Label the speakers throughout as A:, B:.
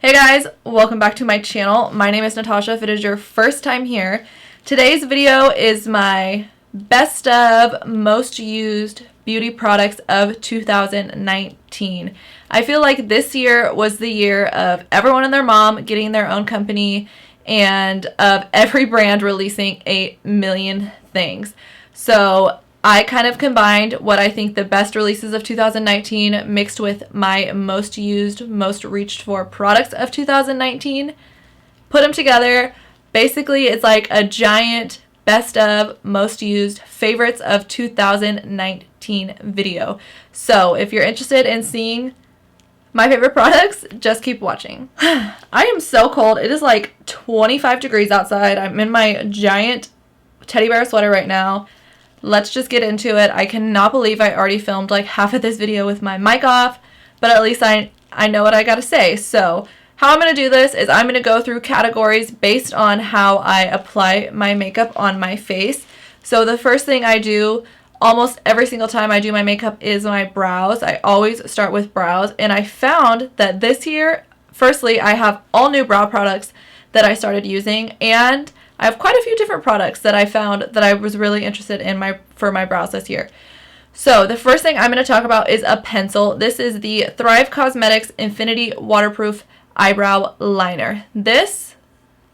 A: Hey guys, welcome back to my channel. My name is Natasha if it is your first time here. Today's video is my best of most used beauty products of 2019. I feel like this year was the year of everyone and their mom getting their own company and of every brand releasing 8 million things. So I kind of combined what I think the best releases of 2019 mixed with my most used, most reached for products of 2019. Put them together. Basically, it's like a giant best of, most used, favorites of 2019 video. So if you're interested in seeing my favorite products, just keep watching. I am so cold. It is like 25 degrees outside. I'm in my giant teddy bear sweater right now. Let's just get into it. I cannot believe I already filmed like half of this video with my mic off, but at least I know what I gotta say. So how I'm gonna do this is I'm gonna go through categories based on how I apply my makeup on my face. So the first thing I do almost every single time I do my makeup is my brows. I always start with brows, and I found that this year, firstly, I have all new brow products that I started using, and I have quite a few different products that I found that I was really interested in for my brows this year. So the first thing I'm going to talk about is a pencil. This is the Thrive Causemetics Infinity Waterproof Eyebrow Liner. This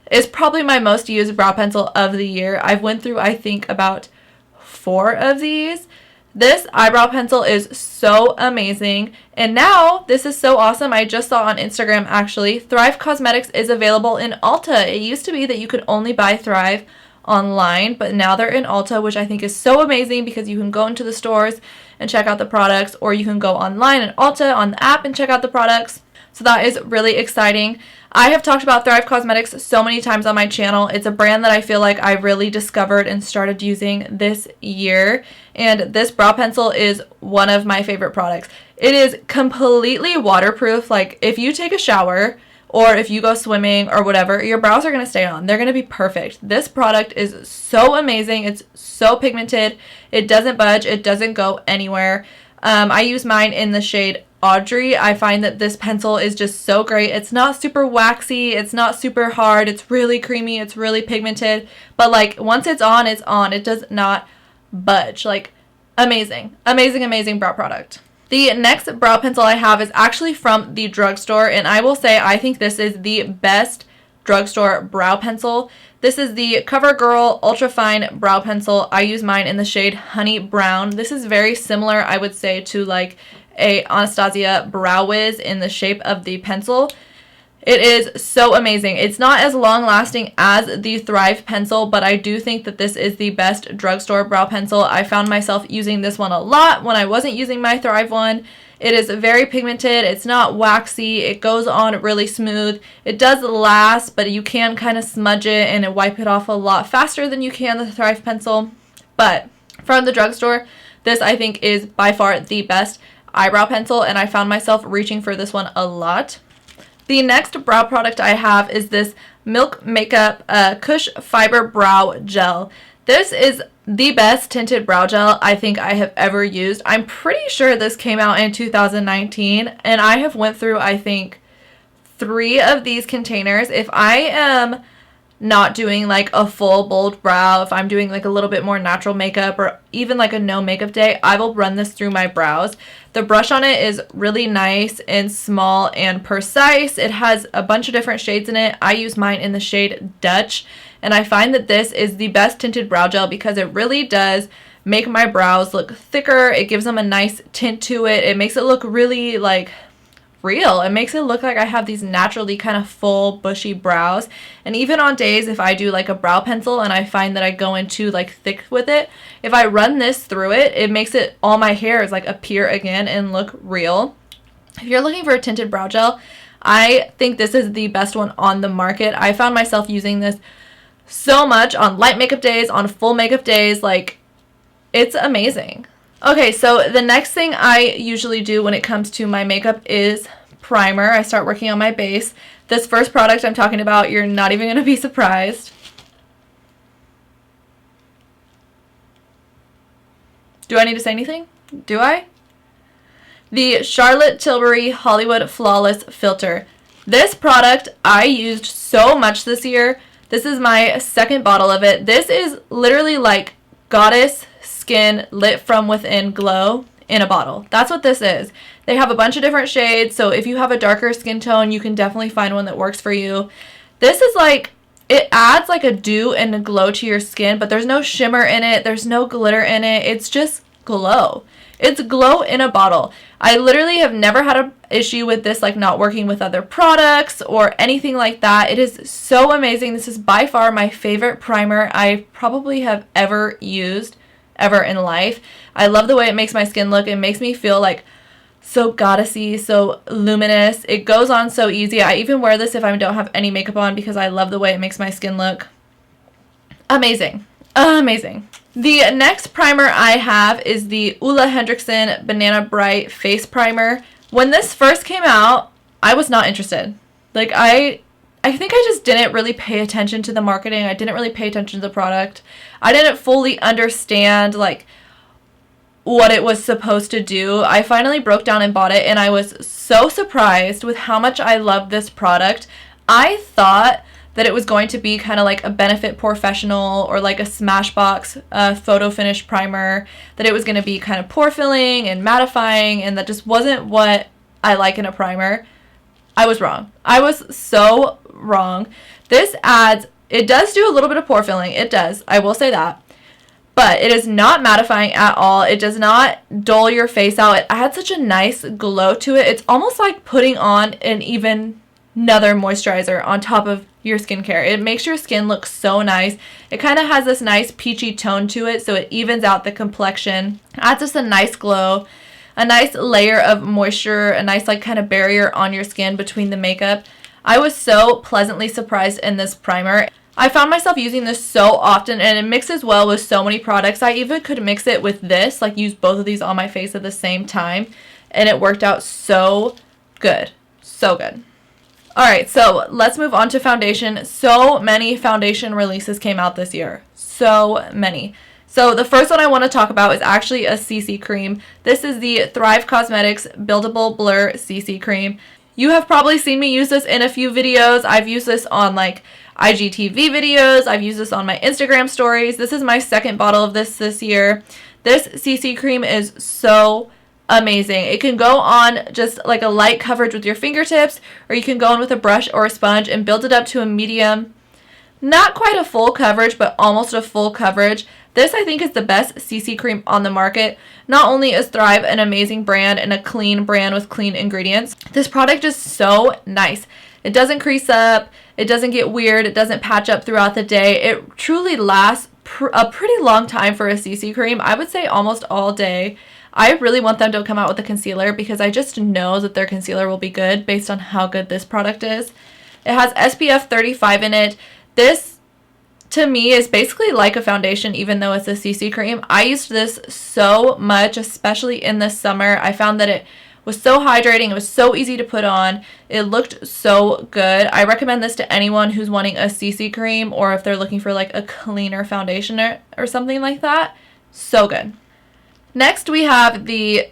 A: is probably my most used brow pencil of the year. I've went through, I think, about 4 of these. This eyebrow pencil is so amazing, and now this is so awesome. I just saw on Instagram actually, Thrive Causemetics is available in Ulta. It used to be that you could only buy Thrive online, but now they're in Ulta, which I think is so amazing because you can go into the stores and check out the products, or you can go online in Ulta on the app and check out the products. So that is really exciting. I have talked about Thrive Causemetics so many times on my channel. It's a brand that I feel like I really discovered and started using this year. And this brow pencil is one of my favorite products. It is completely waterproof. Like if you take a shower or if you go swimming or whatever, your brows are going to stay on. They're going to be perfect. This product is so amazing. It's so pigmented. It doesn't budge. It doesn't go anywhere. I use mine in the shade Audrey. I find that this pencil is just so great. It's not super waxy. It's not super hard. It's really creamy. It's really pigmented. But like once it's on, it's on. It does not budge. Like amazing. Amazing, amazing brow product. The next brow pencil I have is actually from the drugstore, and I will say I think this is the best drugstore brow pencil. This is the CoverGirl Ultra Fine Brow Pencil. I use mine in the shade Honey Brown. This is very similar, I would say, to like a Anastasia Brow Wiz in the shape of the pencil. It is so amazing. It's not as long lasting as the Thrive pencil, but I do think that this is the best drugstore brow pencil. I found myself using this one a lot when I wasn't using my Thrive one. It is very pigmented. It's not waxy. It goes on really smooth. It does last, but you can kind of smudge it and wipe it off a lot faster than you can the Thrive pencil. But from the drugstore, this I think is by far the best eyebrow pencil, and I found myself reaching for this one a lot. The next brow product I have is this Milk Makeup Kush Fiber Brow Gel. This is the best tinted brow gel I think I have ever used. I'm pretty sure this came out in 2019, and I have went through, I think, 3 of these containers. If I am not doing like a full bold brow, if I'm doing like a little bit more natural makeup or even like a no makeup day, I will run this through my brows. The brush on it is really nice and small and precise. It has a bunch of different shades in it. I use mine in the shade Dutch, and I find that this is the best tinted brow gel because it really does make my brows look thicker. It gives them a nice tint to it. It makes it look really like real. It makes it look like I have these naturally kind of full bushy brows. And even on days if I do like a brow pencil and I find that I go in too like thick with it, if I run this through it, it makes it all my hairs like appear again and look real. If you're looking for a tinted brow gel, I think this is the best one on the market. I found myself using this so much on light makeup days, on full makeup days. Like, it's amazing. Okay, so the next thing I usually do when it comes to my makeup is primer. I start working on my base. This first product I'm talking about, you're not even going to be surprised. Do I need to say anything? Do I? The Charlotte Tilbury Hollywood Flawless Filter. This product I used so much this year. This is my second bottle of it. This is literally like Goddess Skin Lit From Within Glow in a bottle. That's what this is. They have a bunch of different shades, so if you have a darker skin tone, you can definitely find one that works for you. This is like, it adds like a dew and a glow to your skin, but there's no shimmer in it. There's no glitter in it. It's just glow. It's glow in a bottle. I literally have never had an issue with this like not working with other products or anything like that. It is so amazing. This is by far my favorite primer I probably have ever used ever in life. I love the way it makes my skin look. It makes me feel like so goddessy, so luminous. It goes on so easy. I even wear this if I don't have any makeup on because I love the way it makes my skin look. Amazing. Amazing. The next primer I have is the Ole Hedriksen Banana Bright Face Primer. When this first came out, I was not interested. Like, I think I just didn't really pay attention to the marketing. I didn't really pay attention to the product. I didn't fully understand, like, what it was supposed to do. I finally broke down and bought it, and I was so surprised with how much I loved this product. I thought that it was going to be kind of like a Benefit Professional or like a Smashbox photo finish primer, that it was going to be kind of pore filling and mattifying, and that just wasn't what I like in a primer. I was wrong. I was so wrong. This adds, it does do a little bit of pore filling. It does. I will say that. But it is not mattifying at all. It does not dull your face out. It adds such a nice glow to it. It's almost like putting on another moisturizer on top of your skincare. It makes your skin look so nice. It kind of has this nice peachy tone to it, so it evens out the complexion. Adds just a nice glow, a nice layer of moisture, a nice like kind of barrier on your skin between the makeup. I was so pleasantly surprised in this primer. I found myself using this so often, and it mixes well with so many products. I even could mix it with this, like use both of these on my face at the same time, and it worked out so good. So good. Alright, so let's move on to foundation. So many foundation releases came out this year. So many. So the first one I want to talk about is actually a CC cream. This is the Thrive Causemetics Buildable Blur CC cream. You have probably seen me use this in a few videos. I've used this on like IGTV videos. I've used this on my Instagram stories. This is my second bottle of this year. This CC cream is so amazing. It can go on just like a light coverage with your fingertips, or you can go in with a brush or a sponge and build it up to a medium. Not quite a full coverage, but almost a full coverage. This, I think, is the best CC cream on the market. Not only is Thrive an amazing brand and a clean brand with clean ingredients, this product is so nice. It doesn't crease up. It doesn't get weird. It doesn't patch up throughout the day. It truly lasts a pretty long time for a CC cream. I would say almost all day. I really want them to come out with a concealer because I just know that their concealer will be good based on how good this product is. It has SPF 35 in it. This, to me, is basically like a foundation even though it's a CC cream. I used this so much, especially in the summer. I found that it was so hydrating. It was so easy to put on. It looked so good. I recommend this to anyone who's wanting a CC cream, or if they're looking for like a cleaner foundation or something like that. So good. Next, we have the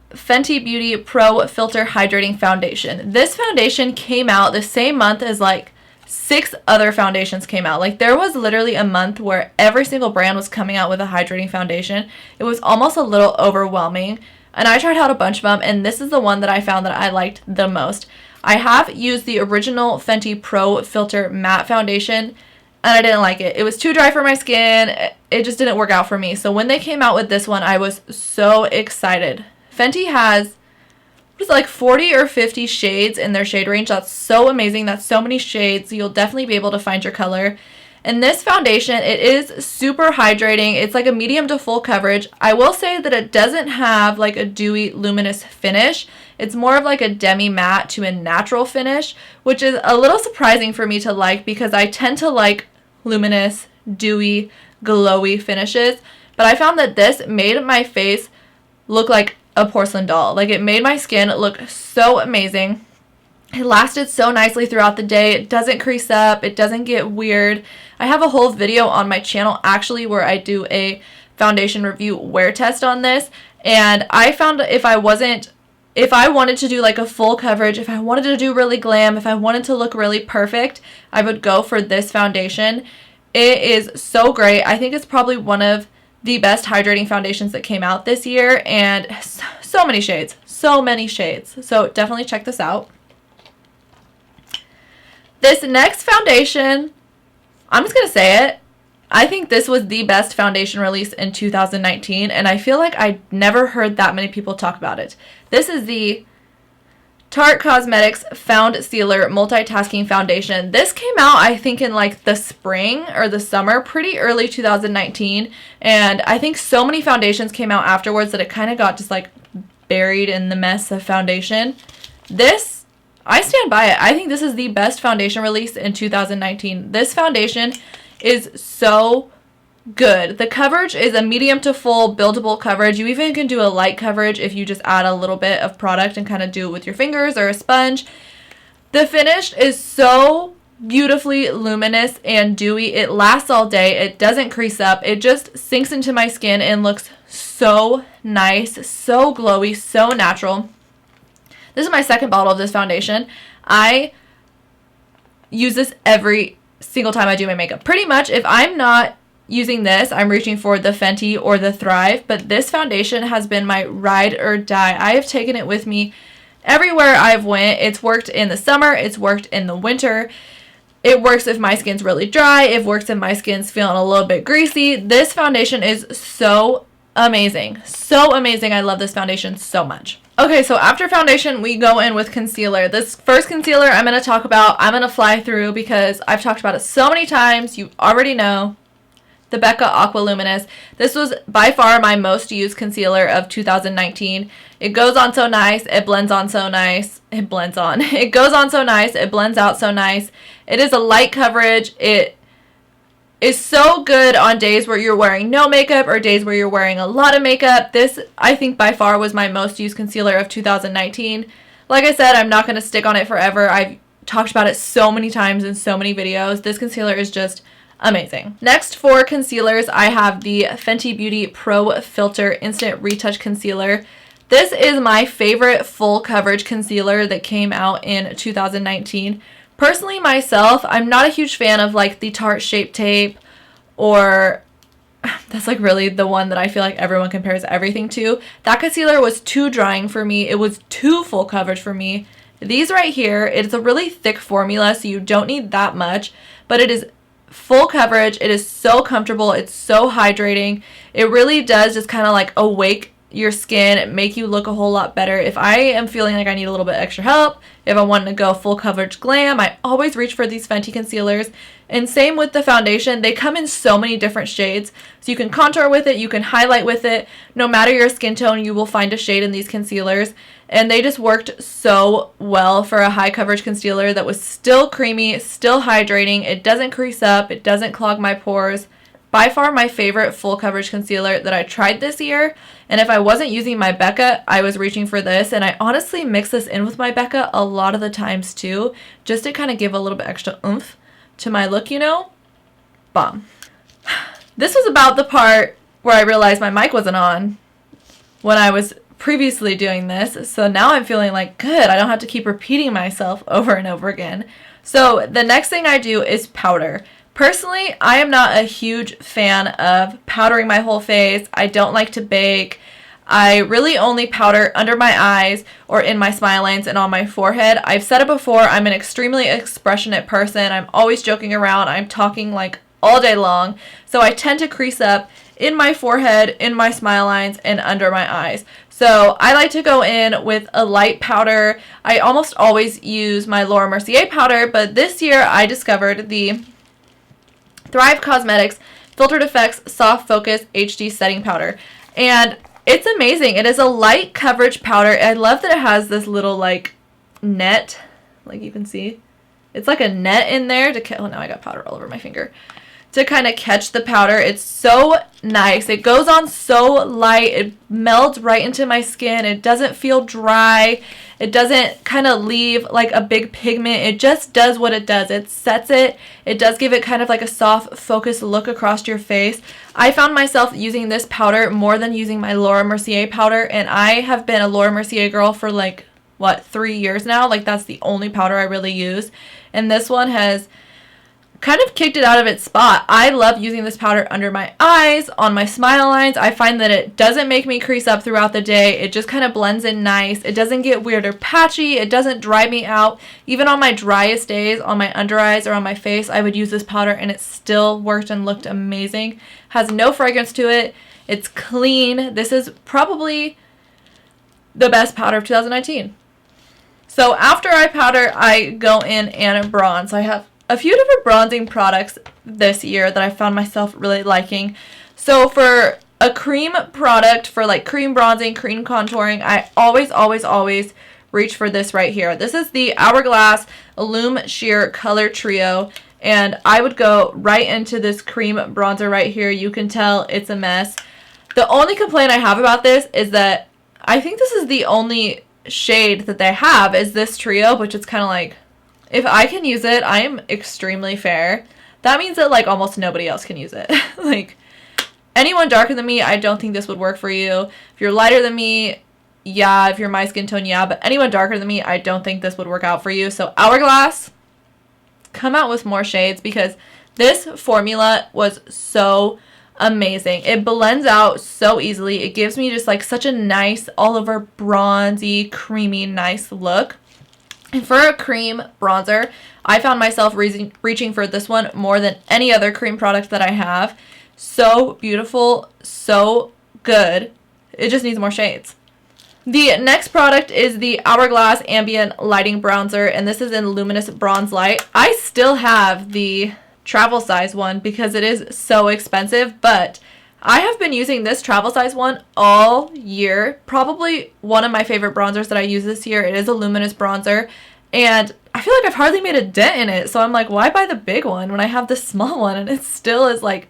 A: Fenty Beauty Pro Filt'r Hydrating Foundation. This foundation came out the same month as like 6 other foundations came out. Like, there was literally a month where every single brand was coming out with a hydrating foundation. It was almost a little overwhelming, and I tried out a bunch of them, and this is the one that I found that I liked the most. I have used the original Fenty Pro Filt'r Matte Foundation, and I didn't like it. It was too dry for my skin. It just didn't work out for me. So when they came out with this one, I was so excited. Fenty has, what is it, like 40 or 50 shades in their shade range. That's so amazing. That's so many shades. You'll definitely be able to find your color. And this foundation, it is super hydrating. It's like a medium to full coverage. I will say that it doesn't have like a dewy, luminous finish. It's more of like a demi-matte to a natural finish, which is a little surprising for me to like because I tend to like luminous, dewy, glowy finishes. But I found that this made my face look like a porcelain doll. Like, it made my skin look so amazing. It lasted so nicely throughout the day. It doesn't crease up. It doesn't get weird. I have a whole video on my channel actually where I do a foundation review wear test on this. And I found if I wasn't if I wanted to do like a full coverage, if I wanted to do really glam, if I wanted to look really perfect, I would go for this foundation. It is so great. I think it's probably one of the best hydrating foundations that came out this year, and so many shades. So many shades. So definitely check this out. This next foundation, I'm just going to say it. I think this was the best foundation release in 2019, and I feel like I never heard that many people talk about it. This is the Tarte Cosmetics Foundcealer Multitasking Foundation. This came out, I think, in like the spring or the summer, pretty early 2019, and I think so many foundations came out afterwards that it kind of got just like buried in the mess of foundation. This, I stand by it. I think this is the best foundation release in 2019. This foundation is so good. The coverage is a medium to full buildable coverage. You even can do a light coverage if you just add a little bit of product and kind of do it with your fingers or a sponge. The finish is so beautifully luminous and dewy. It lasts all day. It doesn't crease up. It just sinks into my skin and looks so nice, so glowy, so natural. This is my second bottle of this foundation. I use this every single time I do my makeup. Pretty much, if I'm not using this, I'm reaching for the Fenty or the Thrive, but this foundation has been my ride or die. I have taken it with me everywhere I've went. It's worked in the summer. It's worked in the winter. It works if my skin's really dry. It works if my skin's feeling a little bit greasy. This foundation is so amazing. So amazing. I love this foundation so much. Okay, so after foundation, we go in with concealer. This first concealer I'm going to talk about, I'm going to fly through because I've talked about it so many times. You already know. The Becca Aqua Luminous. This was by far my most used concealer of 2019. It goes on so nice. It blends on so nice. It blends on. It goes on so nice. It blends out so nice. It is a light coverage. It is so good on days where you're wearing no makeup or days where you're wearing a lot of makeup. This, I think, by far was my most used concealer of 2019. Like I said, I'm not going to stick on it forever. I've talked about it so many times in so many videos. This concealer is just amazing. Next, for concealers, I have the Fenty Beauty Pro filt'r Instant Retouch Concealer. This is my favorite full coverage concealer that came out in 2019. Personally, myself, I'm not a huge fan of like the Tarte Shape Tape, or that's like really the one that I feel like everyone compares everything to. That concealer was too drying for me. It was too full coverage for me. These right here, it's a really thick formula, so you don't need that much, but it is full coverage. It is so comfortable. It's so hydrating. It really does just kind of like awake your skin, make you look a whole lot better. If I am feeling like I need a little bit extra help, if I want to go full coverage glam, I always reach for these Fenty concealers. And same with the foundation. They come in so many different shades. So you can contour with it, you can highlight with it. No matter your skin tone, you will find a shade in these concealers. And they just worked so well for a high coverage concealer that was still creamy, still hydrating. It doesn't crease up. It doesn't clog my pores. By far my favorite full coverage concealer that I tried this year. And if I wasn't using my Becca, I was reaching for this. And I honestly mix this in with my Becca a lot of the times too, just to kind of give a little bit extra oomph to my look, you know? Bomb. This was about the part where I realized my mic wasn't on when I was previously doing this. So now I'm feeling like, good, I don't have to keep repeating myself over and over again. So the next thing I do is powder. Personally, I am not a huge fan of powdering my whole face. I don't like to bake. I really only powder under my eyes or in my smile lines and on my forehead. I've said it before, I'm an extremely expressionate person. I'm always joking around. I'm talking like all day long. So I tend to crease up in my forehead, in my smile lines, and under my eyes. So I like to go in with a light powder. I almost always use my Laura Mercier powder, but this year I discovered the Thrive Causemetics Filtered Effects Soft Focus HD Setting Powder. And it's amazing. It is a light coverage powder. I love that it has this little like net, like you can see. It's like a net in there to, oh, now I got powder all over my finger, to kind of catch the powder. It's so nice. It goes on so light. It melds right into my skin. It doesn't feel dry. It doesn't kind of leave like a big pigment. It just does what it does. It sets it. It does give it kind of like a soft, focused look across your face. I found myself using this powder more than using my Laura Mercier powder, and I have been a Laura Mercier girl for like, what, 3 years now? Like, that's the only powder I really use. And this one has kind of kicked it out of its spot. I love using this powder under my eyes, on my smile lines. I find that it doesn't make me crease up throughout the day. It just kind of blends in nice. It doesn't get weird or patchy. It doesn't dry me out. Even on my driest days, on my under eyes or on my face, I would use this powder and it still worked and looked amazing. Has no fragrance to it. It's clean. This is probably the best powder of 2019. So after I powder, I go in and bronze. I have a few different bronzing products this year that I found myself really liking. So for a cream product, for like cream bronzing, cream contouring, I always reach for this right here. This is the Hourglass Illume Sheer Color Trio, and I would go right into this cream bronzer right here. You can tell it's a mess. The only complaint I have about this is that I think this is the only shade that they have is this trio, which is kind of like, if I can use it, I am extremely fair. That means that like almost nobody else can use it. Like anyone darker than me, I don't think this would work for you. If you're lighter than me, yeah. If you're my skin tone, yeah. But anyone darker than me, I don't think this would work out for you. So Hourglass, come out with more shades because this formula was so amazing. It blends out so easily. It gives me just like such a nice, all over bronzy, creamy, nice look. And for a cream bronzer, I found myself reaching for this one more than any other cream product that I have. So beautiful, so good. It just needs more shades. The next product is the Hourglass Ambient Lighting Bronzer, and this is in Luminous Bronze Light. I still have the travel size one because it is so expensive, but I have been using this travel size one all year. Probably one of my favorite bronzers that I use this year. It is a luminous bronzer, and I feel like I've hardly made a dent in it. So I'm like, why buy the big one when I have the small one? And it still is like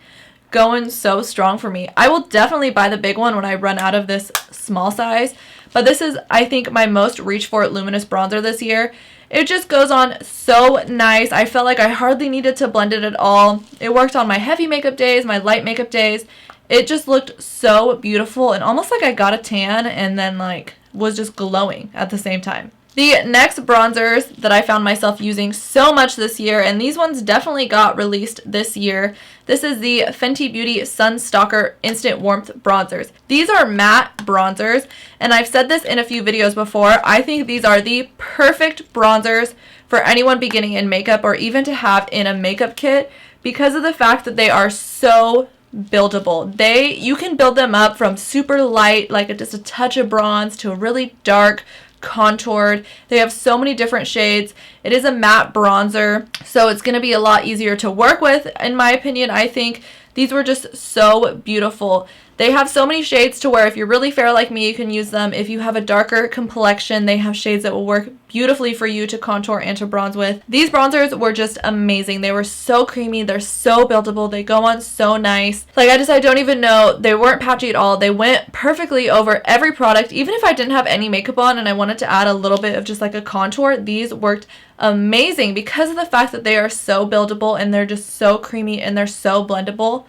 A: going so strong for me. I will definitely buy the big one when I run out of this small size. But this is, I think, my most reach for luminous bronzer this year. It just goes on so nice. I felt like I hardly needed to blend it at all. It worked on my heavy makeup days, my light makeup days. It just looked so beautiful and almost like I got a tan and then like was just glowing at the same time. The next bronzers that I found myself using so much this year, and these ones definitely got released this year. This is the Fenty Beauty Sun Stalker Instant Warmth Bronzers. These are matte bronzers, and I've said this in a few videos before. I think these are the perfect bronzers for anyone beginning in makeup or even to have in a makeup kit because of the fact that they are so buildable. You can build them up from super light, like just a touch of bronze, to a really dark, contoured. They have so many different shades. It is a matte bronzer, so it's going to be a lot easier to work with, in my opinion. I think these were just so beautiful. They have so many shades to where if you're really fair like me, you can use them. If you have a darker complexion, they have shades that will work beautifully for you to contour and to bronze with. These bronzers were just amazing. They were so creamy. They're so buildable. They go on so nice. Like, I don't even know. They weren't patchy at all. They went perfectly over every product. Even if I didn't have any makeup on and I wanted to add a little bit of just like a contour, these worked amazing because of the fact that they are so buildable and they're just so creamy and they're so blendable.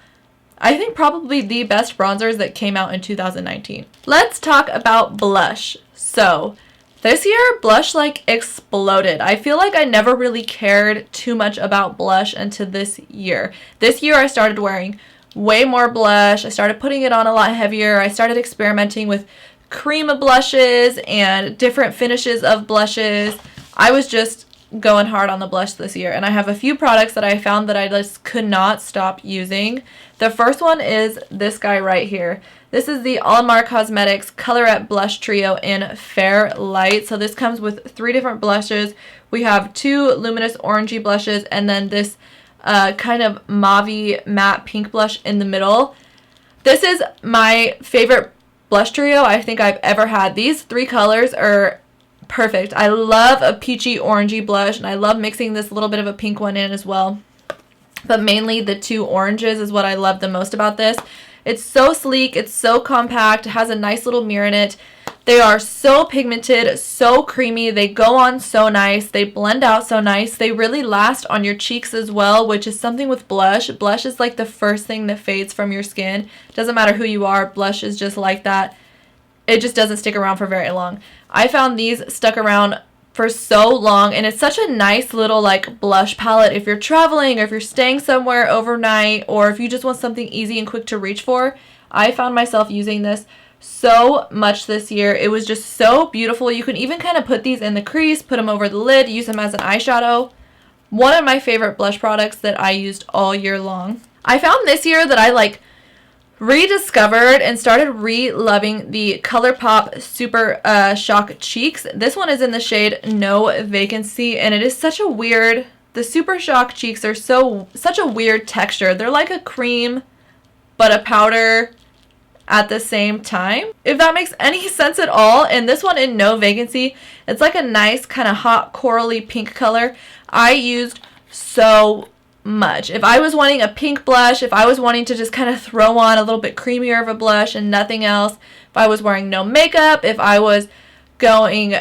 A: I think probably the best bronzers that came out in 2019. Let's talk about blush. So this year, blush like exploded. I feel like I never really cared too much about blush until this year. This year I started wearing way more blush. I started putting it on a lot heavier. I started experimenting with cream blushes and different finishes of blushes. I was just going hard on the blush this year, and I have a few products that I found that I just could not stop using. The first one is this guy right here. This is the Causemetics Colorette Blush Trio in Fair Light. So this comes with 3 different blushes. We have 2 luminous orangey blushes and then this kind of mauve matte pink blush in the middle. This is my favorite blush trio I think I've ever had. These 3 colors are perfect. I love a peachy orangey blush, and I love mixing this little bit of a pink one in as well. But mainly the 2 oranges is what I love the most about this. It's so sleek, it's so compact, it has a nice little mirror in it. They are so pigmented, so creamy. They go on so nice. They blend out so nice. They really last on your cheeks as well, which is something with blush. Blush is like the first thing that fades from your skin. Doesn't matter who you are, blush is just like that. It just doesn't stick around for very long. I found these stuck around for so long, and it's such a nice little like blush palette if you're traveling or if you're staying somewhere overnight, or if you just want something easy and quick to reach for. I found myself using this so much this year. It was just so beautiful. You can even kind of put these in the crease, put them over the lid, use them as an eyeshadow. One of my favorite blush products that I used all year long. I found this year that I like rediscovered and started re-loving the ColourPop Super Shock Cheeks. This one is in the shade No Vacancy, and it is such a weird, the Super Shock Cheeks are such a weird texture. They're like a cream but a powder at the same time, if that makes any sense at all. And this one in No Vacancy, it's like a nice kind of hot corally pink color. I used so much. If I was wanting a pink blush, if I was wanting to just kind of throw on a little bit creamier of a blush and nothing else, if I was wearing no makeup, if I was going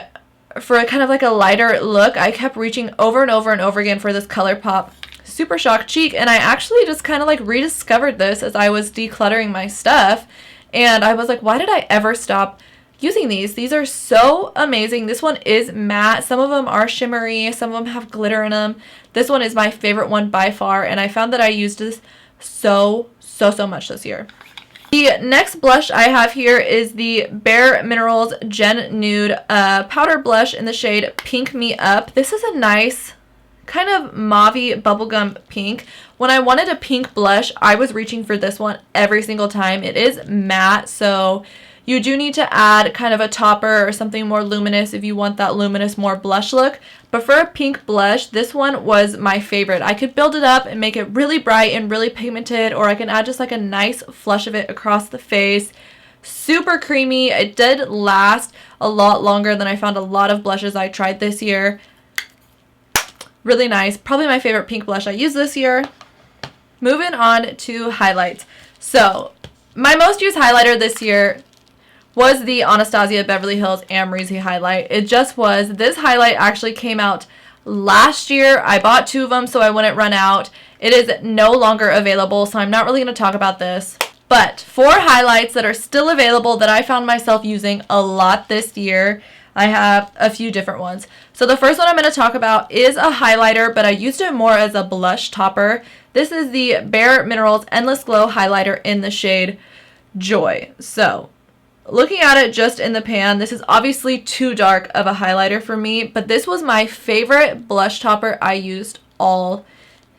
A: for a kind of like a lighter look, I kept reaching over and over and over again for this ColourPop Super Shock Cheek. And I actually just kind of like rediscovered this as I was decluttering my stuff. And I was like, why did I ever stop using these? These are so amazing. This one is matte. Some of them are shimmery. Some of them have glitter in them. This one is my favorite one by far. And I found that I used this so much this year. The next blush I have here is the Bare Minerals Gen Nude powder blush in the shade Pink Me Up. This is a nice kind of mauvey bubblegum pink. When I wanted a pink blush, I was reaching for this one every single time. It is matte, so you do need to add kind of a topper or something more luminous if you want that luminous, more blush look. But for a pink blush, this one was my favorite. I could build it up and make it really bright and really pigmented, or I can add just like a nice flush of it across the face. Super creamy. It did last a lot longer than I found a lot of blushes I tried this year. Really nice. Probably my favorite pink blush I used this year. Moving on to highlights. So, my most used highlighter this year was the Anastasia Beverly Hills Breezy highlight. It just was. This highlight actually came out last year. I bought 2 of them so I wouldn't run out. It is no longer available, so I'm not really going to talk about this. But 4 highlights that are still available that I found myself using a lot this year. I have a few different ones. So the first one I'm going to talk about is a highlighter, but I used it more as a blush topper. This is the Bare Minerals Endless Glow highlighter in the shade Joy. So looking at it just in the pan, this is obviously too dark of a highlighter for me, but this was my favorite blush topper I used all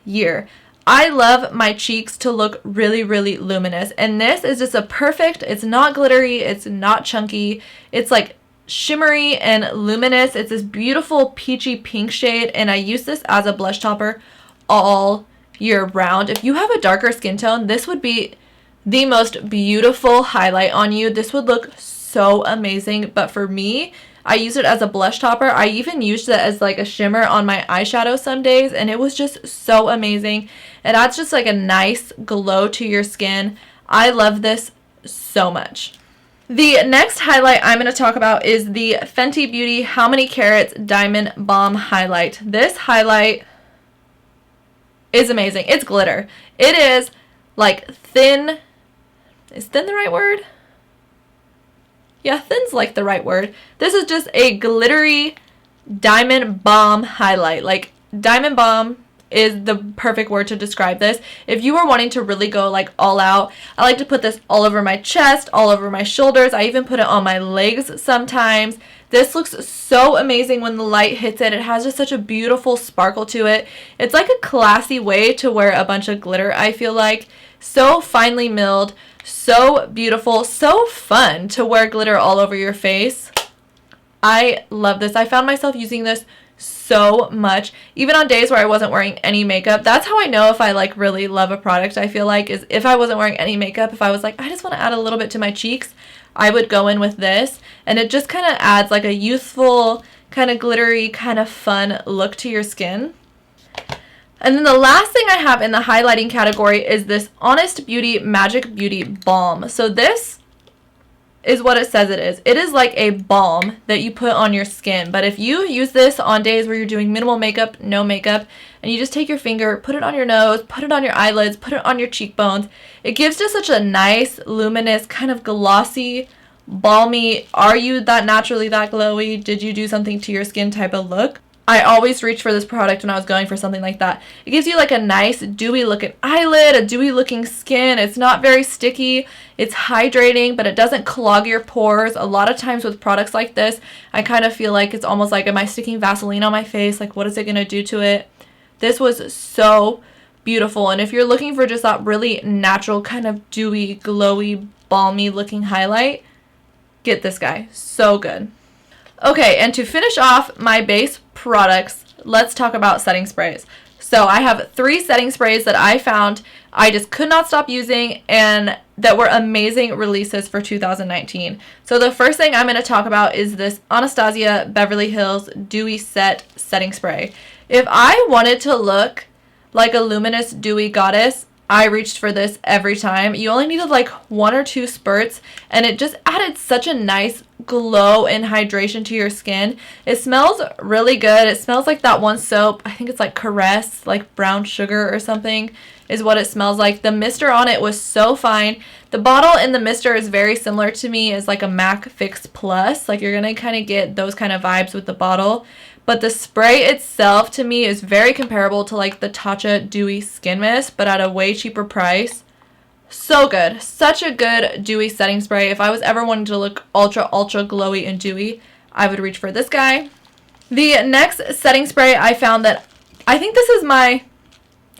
A: year. I love my cheeks to look really luminous, and this is just a perfect, it's not glittery, it's not chunky, it's like shimmery and luminous. It's this beautiful peachy pink shade, and I use this as a blush topper all year round. If you have a darker skin tone, this would be the most beautiful highlight on you. This would look so amazing, but for me, I use it as a blush topper. I even used it as like a shimmer on my eyeshadow some days, and it was just so amazing. It adds just like a nice glow to your skin. I love this so much. The next highlight I'm going to talk about is the Fenty Beauty How Many Carats Diamond Balm Highlight. This highlight is amazing. It's glitter. It is like thin. Is thin the right word? Yeah, thin's like the right word. This is just a glittery diamond balm highlight. Like, diamond balm is the perfect word to describe this. If you are wanting to really go like all out, I like to put this all over my chest, all over my shoulders. I even put it on my legs sometimes. This looks so amazing when the light hits it. It has just such a beautiful sparkle to it. It's like a classy way to wear a bunch of glitter, I feel like. So finely milled, so beautiful, so fun to wear glitter all over your face. I love this. I found myself using this so much, even on days where I wasn't wearing any makeup. That's how I know if I like really love a product, I feel like, is if I wasn't wearing any makeup. If I was like, I just want to add a little bit to my cheeks, I would go in with this, and it just kind of adds like a youthful, kind of glittery, kind of fun look to your skin. And then the last thing I have in the highlighting category is this Honest Beauty Magic Beauty Balm. So this is what it says it is. It is like a balm that you put on your skin. But if you use this on days where you're doing minimal makeup, no makeup, and you just take your finger, put it on your nose, put it on your eyelids, put it on your cheekbones, it gives just such a nice, luminous, kind of glossy, balmy, are you that naturally that glowy? Did you do something to your skin type of look? I always reach for this product when I was going for something like that. It gives you like a nice dewy looking eyelid, a dewy looking skin. It's not very sticky. It's hydrating, but it doesn't clog your pores. A lot of times with products like this, I kind of feel like it's almost like, am I sticking Vaseline on my face? Like, what is it going to do to it? This was so beautiful. And if you're looking for just that really natural kind of dewy, glowy, balmy looking highlight, get this guy. So good. Okay, and to finish off my base products, let's talk about setting sprays. So I have 3 setting sprays that I found I just could not stop using and that were amazing releases for 2019. So the first thing I'm going to talk about is this Anastasia Beverly Hills Dewy Set Setting Spray. If I wanted to look like a luminous dewy goddess, I reached for this every time. You only needed like 1 or 2 spurts and it just added such a nice glow and hydration to your skin. It smells really good. It smells like that one soap. I think it's like Caress, like brown sugar or something is what it smells like. The mister on it was so fine. The bottle and the mister is very similar to me as like a MAC Fix Plus. Like you're going to kind of get those kind of vibes with the bottle. But the spray itself to me is very comparable to like the Tatcha Dewy Skin Mist, but at a way cheaper price. So good. Such a good dewy setting spray. If I was ever wanting to look ultra glowy and dewy, I would reach for this guy. The next setting spray I found that I think this is my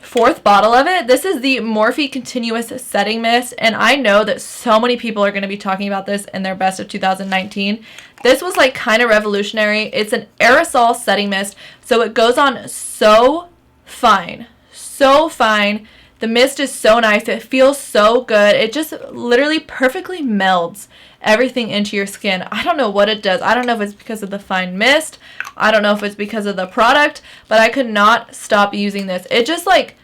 A: 4th bottle of it. This is the Morphe Continuous Setting Mist, and I know that so many people are going to be talking about this in their best of 2019. This was like kind of revolutionary. It's an aerosol setting mist, so it goes on so fine. So fine. The mist is so nice. It feels so good. It just literally perfectly melds everything into your skin. I don't know what it does. I don't know if it's because of the fine mist. I don't know if it's because of the product, but I could not stop using this. It just like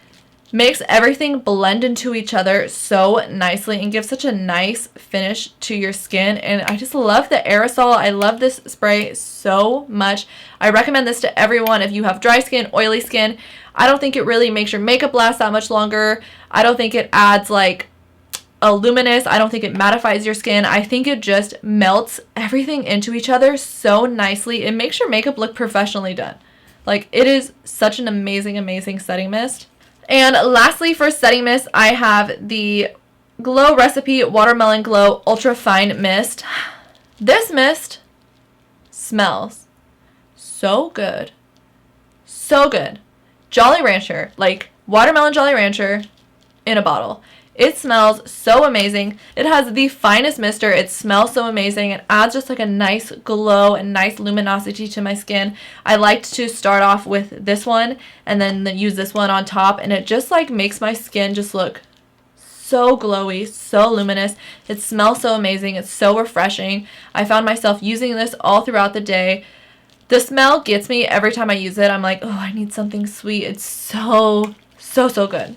A: makes everything blend into each other so nicely and gives such a nice finish to your skin. And I just love the aerosol. I love this spray so much. I recommend this to everyone if you have dry skin, oily skin. I don't think it really makes your makeup last that much longer. I don't think it adds like a luminous. I don't think it mattifies your skin. I think it just melts everything into each other so nicely. It makes your makeup look professionally done. Like, it is such an amazing setting mist. And lastly, for setting mist, I have the Glow Recipe Watermelon Glow Ultra Fine Mist. This mist smells so good. So good. Jolly Rancher, like watermelon Jolly Rancher in a bottle. It smells so amazing. It has the finest mister. It smells so amazing. It adds just like a nice glow and nice luminosity to my skin. I liked to start off with this one and then use this one on top, and it just like makes my skin just look so glowy, so luminous. It smells so amazing. It's so refreshing. I found myself using this all throughout the day. The smell gets me every time I use it. I'm like, oh, I need something sweet. It's so good.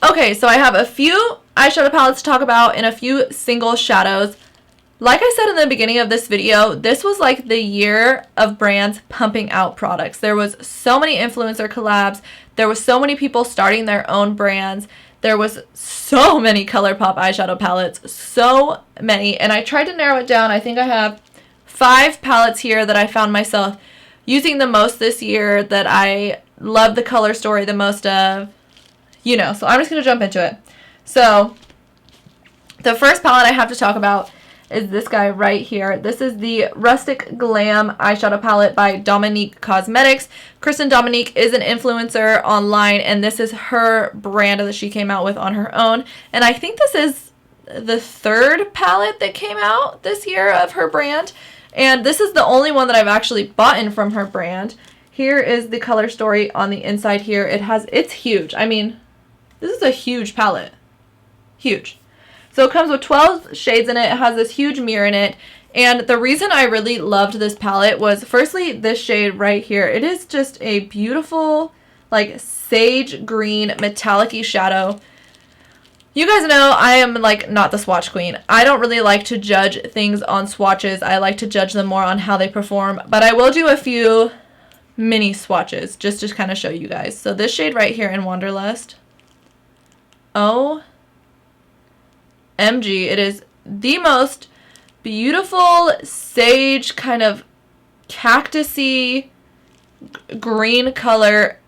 A: Okay, so I have a few eyeshadow palettes to talk about and a few single shadows. Like I said in the beginning of this video, this was like the year of brands pumping out products. There was so many influencer collabs. There was so many people starting their own brands. There was so many ColourPop eyeshadow palettes. So many. And I tried to narrow it down. I think I have 5 palettes here that I found myself using the most this year, that I love the color story the most of. You know, so I'm just going to jump into it. So, the first palette I have to talk about is this guy right here. This is the Rustic Glam eyeshadow palette by Dominique Cosmetics. Kristen Dominique is an influencer online, and this is her brand that she came out with on her own. And I think this is the 3rd palette that came out this year of her brand. And this is the only one that I've actually bought in from her brand. Here is the color story on the inside here. It's huge. I mean, this is a huge palette. Huge. So it comes with 12 shades in it. It has this huge mirror in it. And the reason I really loved this palette was, firstly, this shade right here. It is just a beautiful, like, sage green metallic-y shadow. You guys know I am like not the swatch queen. I don't really like to judge things on swatches. I like to judge them more on how they perform. But I will do a few mini swatches just to kind of show you guys. So this shade right here in Wanderlust. OMG. It is the most beautiful sage kind of cactusy green color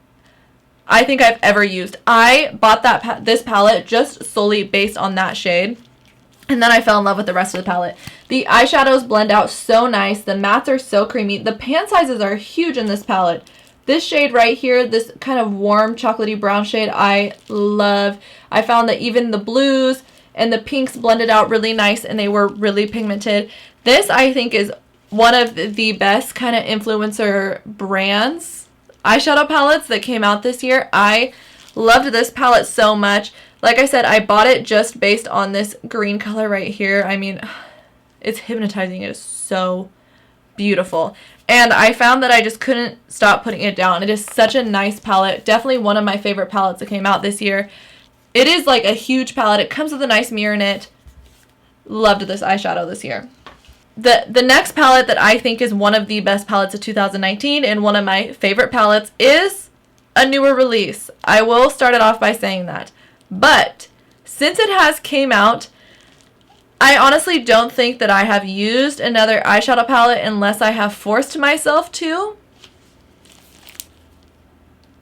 A: I think I've ever used. I bought this palette just solely based on that shade, and then I fell in love with the rest of the palette. The eyeshadows blend out so nice. The mattes are so creamy. The pan sizes are huge in this palette. This shade right here, this kind of warm chocolatey brown shade, I love. I found that even the blues and the pinks blended out really nice, and they were really pigmented. This I think is one of the best kind of influencer brands eyeshadow palettes that came out this year. I loved this palette so much. Like I said, I bought it just based on this green color right here. I mean, it's hypnotizing. It is so beautiful. And I found that I just couldn't stop putting it down. It is such a nice palette. Definitely one of my favorite palettes that came out this year. It is like a huge palette. It comes with a nice mirror in it. Loved this eyeshadow this year. The next palette that I think is one of the best palettes of 2019 and one of my favorite palettes is a newer release. I will start it off by saying that. But since it has came out, I honestly don't think that I have used another eyeshadow palette unless I have forced myself to.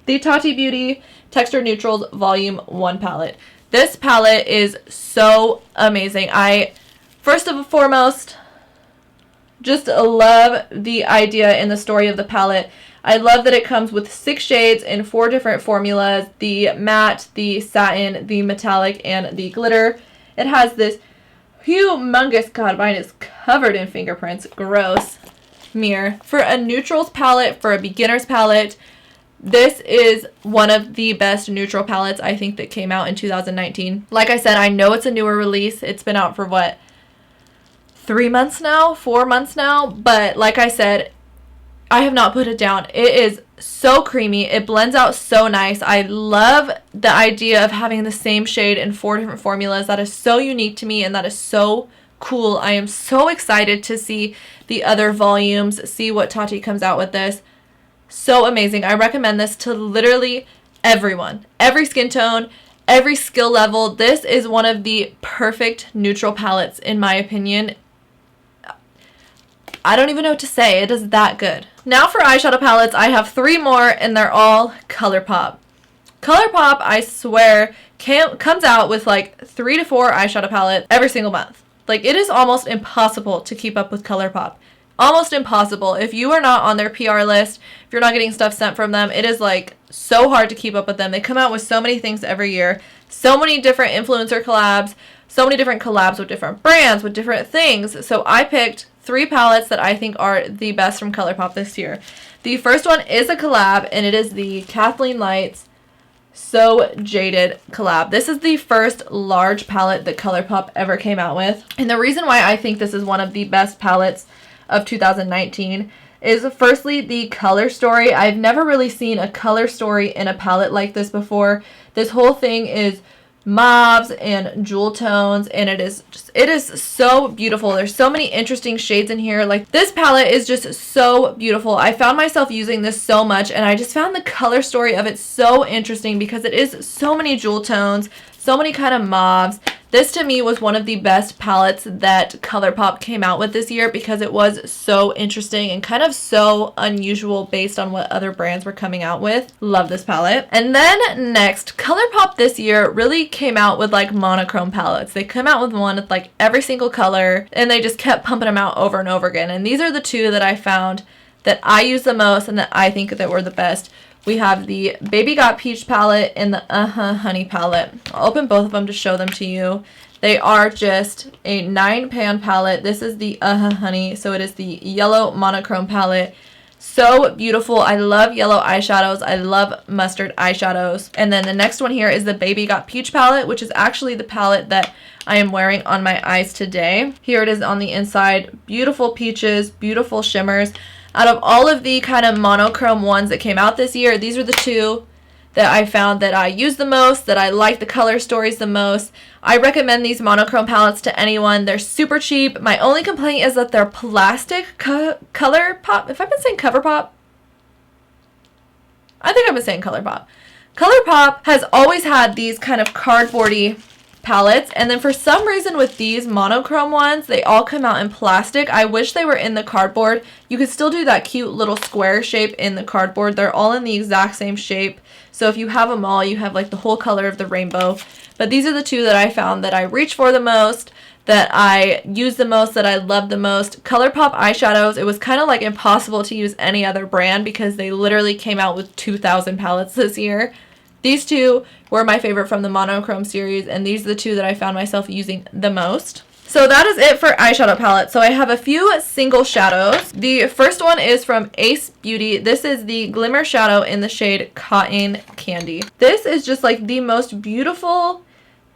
A: The Fenty Beauty Texture Neutrals Volume 1 palette. This palette is so amazing. I, first and foremost, just love the idea and the story of the palette. I love that it comes with 6 shades in 4 different formulas. The matte, the satin, the metallic, and the glitter. It has this humongous, God, mine is covered in fingerprints, gross, mirror. For a neutrals palette, for a beginner's palette, this is one of the best neutral palettes I think that came out in 2019. Like I said, I know it's a newer release. It's been out for what? 3 months now, 4 months now, but like I said, I have not put it down. It is so creamy. It blends out so nice. I love the idea of having the same shade in 4 different formulas. That is so unique to me, and that is so cool. I am so excited to see the other volumes, see what Tati comes out with this. So amazing. I recommend this to literally everyone, every skin tone, every skill level. This is one of the perfect neutral palettes in my opinion. I don't even know what to say. It is that good. Now for eyeshadow palettes, I have 3 more, and they're all ColourPop. ColourPop, I swear, comes out with like 3 to 4 eyeshadow palettes every single month. Like, it is almost impossible to keep up with ColourPop. Almost impossible. If you are not on their PR list, if you're not getting stuff sent from them, it is like so hard to keep up with them. They come out with so many things every year. So many different influencer collabs. So many different collabs with different brands, with different things. So I picked 3 palettes that I think are the best from ColourPop this year. The first one is a collab, and it is the Kathleen Lights So Jaded collab. This is the first large palette that ColourPop ever came out with. And the reason why I think this is one of the best palettes of 2019 is firstly the color story. I've never really seen a color story in a palette like this before. This whole thing is mauves and jewel tones, and it is so beautiful. There's so many interesting shades in here. Like, this palette is just so beautiful. I found myself using this so much, and I just found the color story of it so interesting because it is so many jewel tones, so many kind of mauves. This to me was one of the best palettes that ColourPop came out with this year because it was so interesting and kind of so unusual based on what other brands were coming out with. Love this palette. And then next, ColourPop this year really came out with like monochrome palettes. They come out with one with like every single color, and they just kept pumping them out over and over again. And these are the 2 that I found that I use the most and that I think that were the best. We have the Baby Got Peach palette and the Honey palette. I'll open both of them to show them to you. They are just a 9-pan palette. This is the Honey, so it is the yellow monochrome palette. So beautiful. I love yellow eyeshadows. I love mustard eyeshadows. And then the next one here is the Baby Got Peach palette, which is actually the palette that I am wearing on my eyes today. Here it is on the inside. Beautiful peaches, beautiful shimmers. Out of all of the kind of monochrome ones that came out this year, these are the 2 that I found that I use the most, that I like the color stories the most. I recommend these monochrome palettes to anyone. They're super cheap. My only complaint is that they're plastic color pop. If I've been saying cover pop, I think I've been saying color pop. ColourPop has always had these kind of cardboardy palettes, and then for some reason with these monochrome ones, they all come out in plastic. I wish they were in the cardboard. You could still do that cute little square shape in the cardboard. They're all in the exact same shape. So if you have them all, you have like the whole color of the rainbow. But these are the two that I found that I reach for the most, that I use the most, that I love the most. ColourPop eyeshadows, it was kind of like impossible to use any other brand because they literally came out with 2,000 palettes this year. These two were my favorite from the monochrome series, and these are the two that I found myself using the most. So that is it for eyeshadow palettes. So I have a few single shadows. The first one is from Ace Beauty. This is the Glimmer Shadow in the shade Cotton Candy. This is just like the most beautiful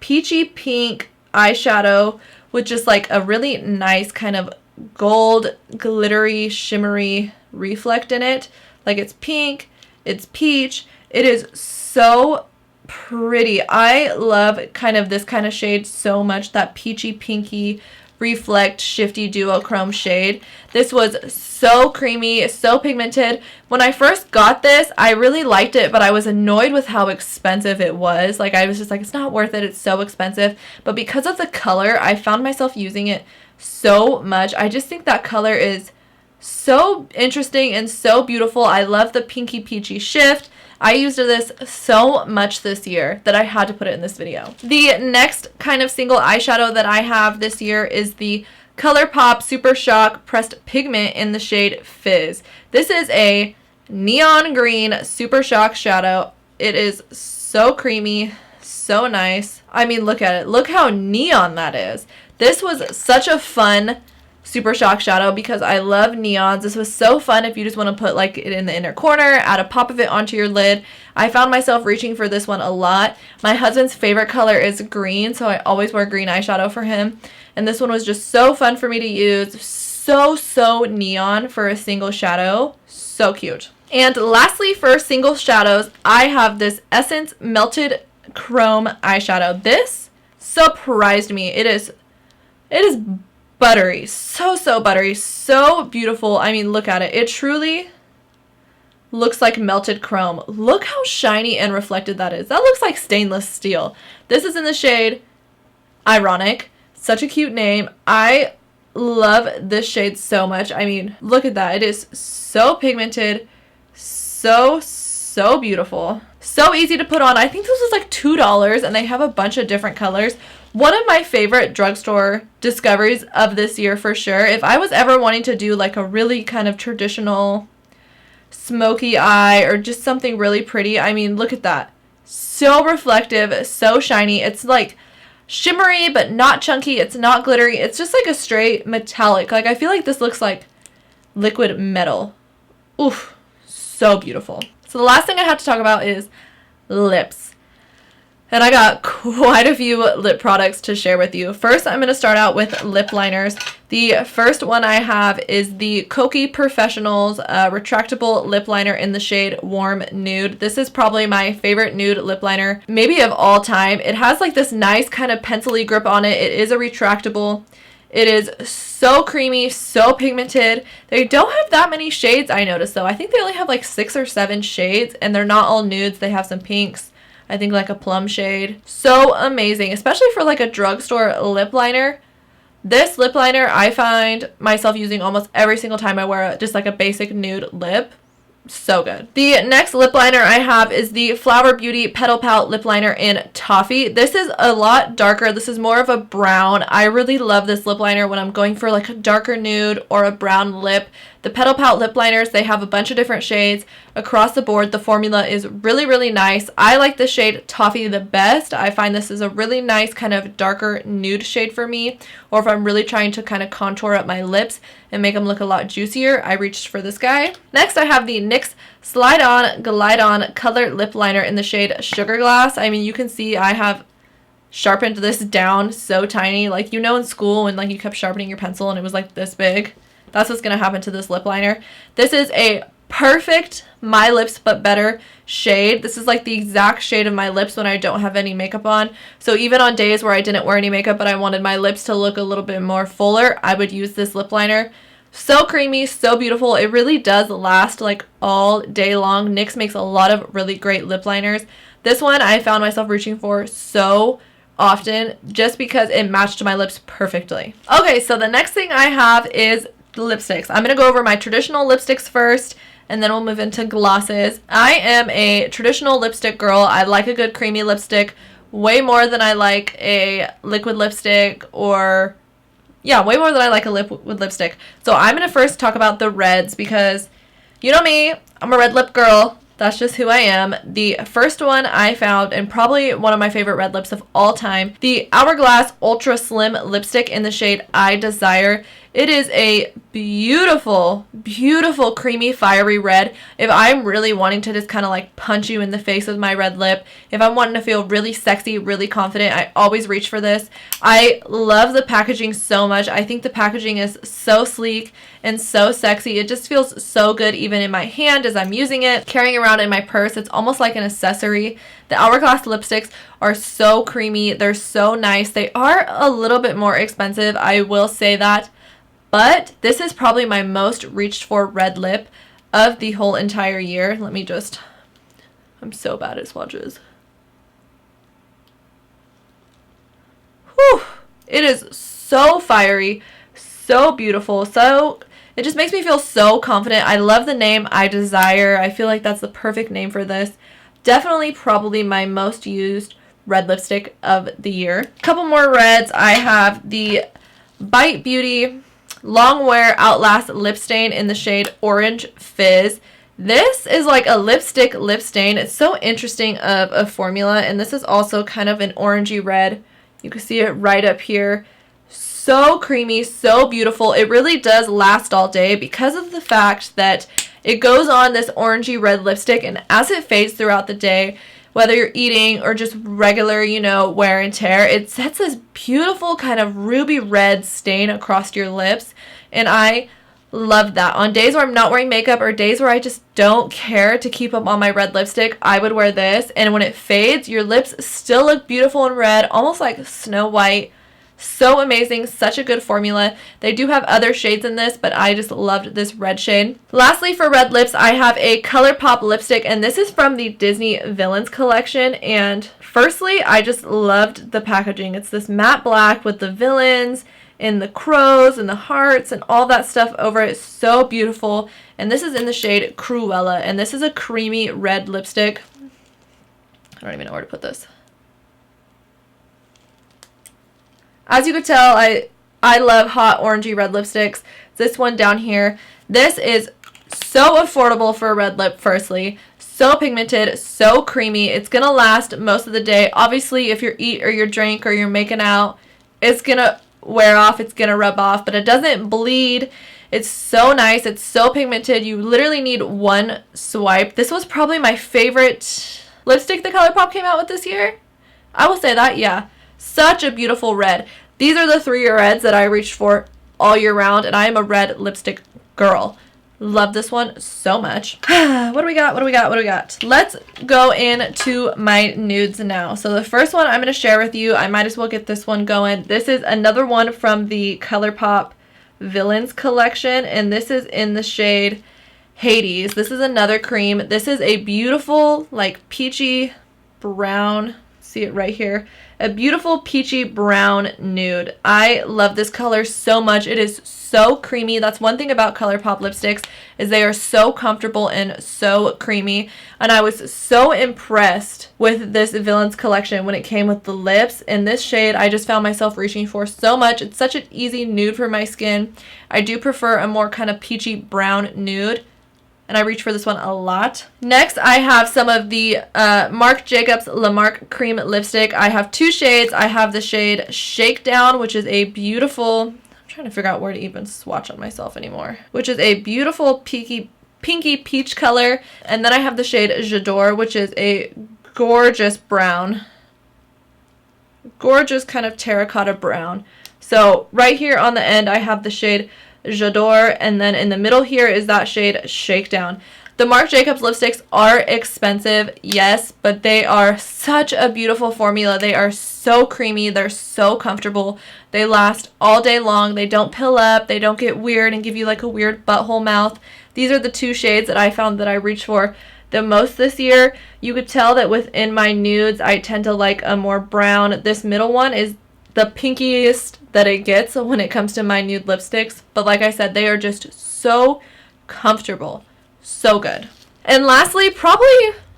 A: peachy pink eyeshadow with just like a really nice kind of gold, glittery, shimmery reflect in it. Like it's pink, it's peach. It is so pretty. I love kind of this kind of shade so much, that peachy pinky reflect shifty duochrome shade. This was so creamy, so pigmented. When I first got this, I really liked it, but I was annoyed with how expensive it was. Like I was just like, it's not worth it, it's so expensive. But because of the color, I found myself using it so much. I just think that color is so interesting and so beautiful. I love the pinky peachy shift. I used this so much this year that I had to put it in this video. The next kind of single eyeshadow that I have this year is the ColourPop Super Shock Pressed Pigment in the shade Fizz. This is a neon green Super Shock shadow. It is so creamy, so nice. I mean, look at it. Look how neon that is. This was such a fun Super Shock shadow because I love neons. This was so fun if you just want to put like it in the inner corner, add a pop of it onto your lid. I found myself reaching for this one a lot. My husband's favorite color is green, so I always wear green eyeshadow for him. And this one was just so fun for me to use. So neon for a single shadow. So cute. And lastly, for single shadows, I have this Essence Melted Chrome eyeshadow. This surprised me. It is buttery, so buttery, so beautiful. I mean, look at it. It truly looks like melted chrome. Look how shiny and reflected that is. That looks like stainless steel. This is in the shade Ironic. Such a cute name. I love this shade so much. I mean, look at that. It is so pigmented, so beautiful. So easy to put on. I think this was like $2 and they have a bunch of different colors. One of my favorite drugstore discoveries of this year for sure. If I was ever wanting to do like a really kind of traditional smoky eye or just something really pretty, I mean, look at that. So reflective, so shiny. It's like shimmery but not chunky. It's not glittery. It's just like a straight metallic. Like I feel like this looks like liquid metal. Oof, so beautiful. So the last thing I have to talk about is lips. And I got quite a few lip products to share with you. First, I'm going to start out with lip liners. The first one I have is the Kokie Professionals retractable lip liner in the shade Warm Nude. This is probably my favorite nude lip liner, maybe of all time. It has like this nice kind of pencil-y grip on it. It is a retractable. It is so creamy, so pigmented. They don't have that many shades, I noticed, though. I think they only have like 6 or 7 shades, and they're not all nudes. They have some pinks. I think like a plum shade. So amazing, especially for like a drugstore lip liner. This lip liner I find myself using almost every single time I wear just like a basic nude lip. So good. The next lip liner I have is the Flower Beauty Petal Pout lip liner in Toffee. This is a lot darker. This is more of a brown. I really love this lip liner when I'm going for like a darker nude or a brown lip. The Petal Pout lip liners, they have a bunch of different shades across the board. The formula is really nice. I like the shade Toffee the best. I find this is a really nice kind of darker nude shade for me, or if I'm really trying to kind of contour up my lips and make them look a lot juicier, I reached for this guy. Next, I have the NYX Slide On Glide On Color Lip Liner in the shade Sugar Glass. I mean, you can see I have sharpened this down so tiny. Like, you know, in school when like you kept sharpening your pencil and it was like this big. That's what's going to happen to this lip liner. This is a perfect My Lips But Better shade. This is like the exact shade of my lips when I don't have any makeup on. So even on days where I didn't wear any makeup but I wanted my lips to look a little bit more fuller, I would use this lip liner. So creamy, so beautiful. It really does last like all day long. NYX makes a lot of really great lip liners. This one I found myself reaching for so often just because it matched my lips perfectly. Okay, so the next thing I have is lipsticks. I'm going to go over my traditional lipsticks first, and then we'll move into glosses. I am a traditional lipstick girl. I like a good creamy lipstick way more than I like a liquid lipstick, or yeah, way more than I like a liquid lipstick. So I'm going to first talk about the reds because you know me, I'm a red lip girl. That's just who I am. The first one I found, and probably one of my favorite red lips of all time, the Hourglass Ultra Slim Lipstick in the shade I Desire. It is a beautiful, beautiful, creamy, fiery red. If I'm really wanting to just kind of like punch you in the face with my red lip, if I'm wanting to feel really sexy, really confident, I always reach for this. I love the packaging so much. I think the packaging is so sleek and so sexy. It just feels so good even in my hand as I'm using it, carrying around in my purse. It's almost like an accessory. The Hourglass lipsticks are so creamy. They're so nice. They are a little bit more expensive, I will say that. But this is probably my most reached for red lip of the whole entire year. Let me just, I'm so bad at swatches. Whew! It is so fiery, so beautiful, so it just makes me feel so confident. I love the name I Desire. I feel like that's the perfect name for this. Definitely probably my most used red lipstick of the year. A couple more reds. I have the Bite Beauty Long Wear Outlast Lip Stain in the shade Orange Fizz. This is like a lipstick lip stain. It's so interesting of a formula, and this is also kind of an orangey red. You can see it right up here. So creamy, so beautiful. It really does last all day because of the fact that it goes on this orangey red lipstick, and as it fades throughout the day, whether you're eating or just regular, you know, wear and tear, it sets this beautiful kind of ruby red stain across your lips. And I love that. On days where I'm not wearing makeup or days where I just don't care to keep up on my red lipstick, I would wear this. And when it fades, your lips still look beautiful and red, almost like Snow White. So amazing, such a good formula. They do have other shades in this, but I just loved this red shade. Lastly, for red lips, I have a ColourPop lipstick, and this is from the Disney Villains collection. And firstly, I just loved the packaging. It's this matte black with the villains and the crows and the hearts and all that stuff over it. So beautiful. And this is in the shade Cruella, and this is a creamy red lipstick. I don't even know where to put this. As you could tell, I love hot orangey red lipsticks. This one down here. This is so affordable for a red lip, firstly. So pigmented, so creamy. It's going to last most of the day. Obviously, if you're eat or you're drink or you're making out, it's going to wear off. It's going to rub off, but it doesn't bleed. It's so nice. It's so pigmented. You literally need one swipe. This was probably my favorite lipstick the ColourPop came out with this year. I will say that, yeah. Such a beautiful red. These are the three reds that I reached for all year round, and I am a red lipstick girl. Love this one so much. What do we got? What do we got? What do we got? Let's go into my nudes now. So the first one I'm going to share with you, I might as well get this one going. This is another one from the ColourPop Villains collection, and this is in the shade Hades. This is another cream. This is a beautiful, like, peachy brown. See it right here. A beautiful peachy brown nude. I love this color so much. It is so creamy. That's one thing about ColourPop lipsticks, is they are so comfortable and so creamy. And I was so impressed with this Villains collection when it came with the lips. And this shade I just found myself reaching for so much. It's such an easy nude for my skin. I do prefer a more kind of peachy brown nude, and I reach for this one a lot. Next, I have some of the Marc Jacobs La Marque Cream Lipstick. I have two shades. I have the shade Shakedown, which is a beautiful, I'm trying to figure out where to even swatch on myself anymore, which is a beautiful pinky peach color. And then I have the shade J'adore, which is a gorgeous brown. Gorgeous kind of terracotta brown. So right here on the end, I have the shade J'adore, and then in the middle here is that shade Shakedown. The Marc Jacobs lipsticks are expensive, yes, but they are such a beautiful formula. They are so creamy. They're so comfortable. They last all day long. They don't pill up. They don't get weird and give you like a weird butthole mouth. These are the two shades that I found that I reach for the most this year. You could tell that within my nudes, I tend to like a more brown. This middle one is the pinkiest that it gets when it comes to my nude lipsticks. But like I said, they are just so comfortable. So good. And lastly, probably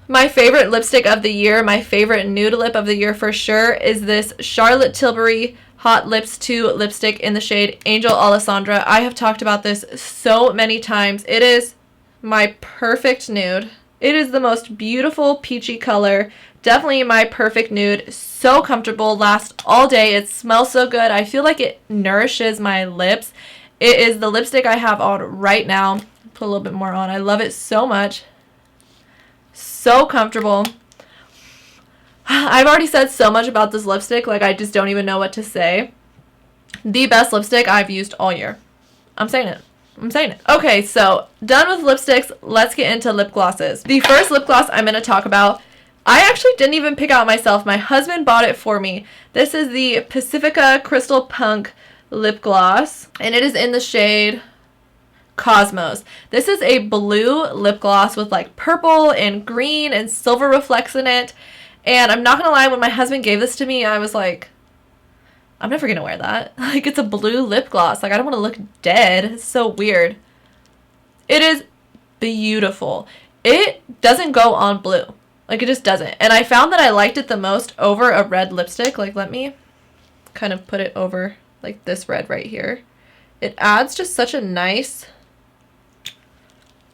A: my favorite lipstick of the year, my favorite nude lip of the year for sure, is this Charlotte Tilbury Hot Lips 2 lipstick in the shade Angel Alessandra. I have talked about this so many times. It is my perfect nude. It is the most beautiful peachy color. Definitely my perfect nude. So comfortable, lasts all day. It smells so good. I feel like it nourishes my lips. It is the lipstick I have on right now. Put a little bit more on. I love it so much. So comfortable. I've already said so much about this lipstick, like I just don't even know what to say. The best lipstick I've used all year. I'm saying it. I'm saying it. Okay, so done with lipsticks. Let's get into lip glosses. The first lip gloss I'm going to talk about, I actually didn't even pick out myself. My husband bought it for me. This is the Pacifica Crystal Punk lip gloss, and it is in the shade Cosmos. This is a blue lip gloss with like purple and green and silver reflects in it. And I'm not gonna lie, when my husband gave this to me, I was like, I'm never gonna wear that. Like, it's a blue lip gloss. Like, I don't want to look dead. It's so weird. It is beautiful. It doesn't go on blue. Like, it just doesn't. And I found that I liked it the most over a red lipstick. Like, let me kind of put it over like this red right here. It adds just such a nice,